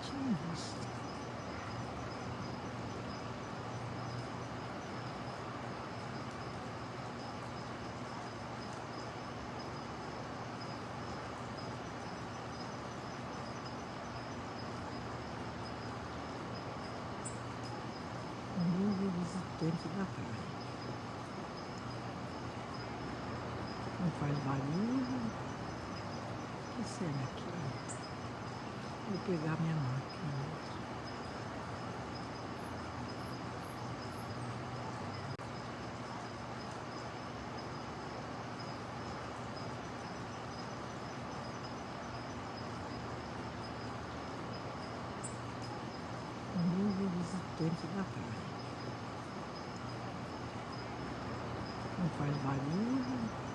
tinha visto. Um novo visitante da praia. Não faz barulho. O que será que é? Vou pegar minha máquina. Um novo visitante da praia. Não faz barulho.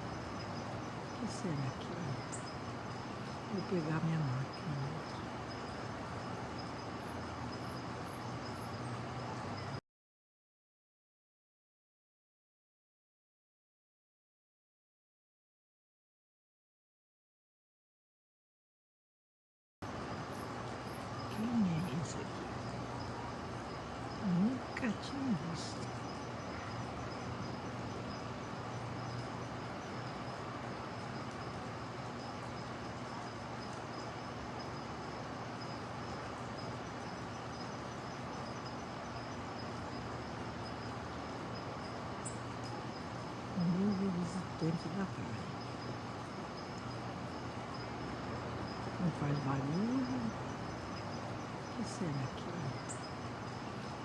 O que será que é? Vou pegar minha máquina. Quem é esse aqui? Nunca tinha visto. Um novo visitante da praia. Não faz barulho. O que será que é?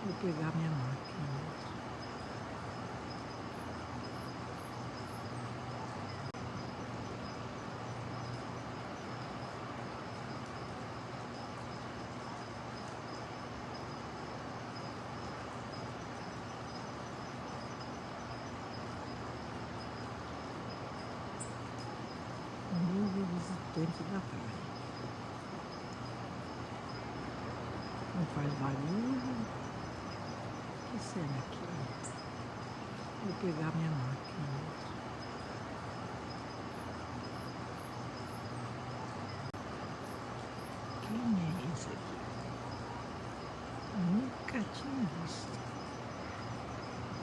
Vou pegar minha máquina. Um novo visitante da praia. Não faz barulho. O que será que é? Vou pegar minha máquina. Quem é esse aqui? Nunca tinha visto.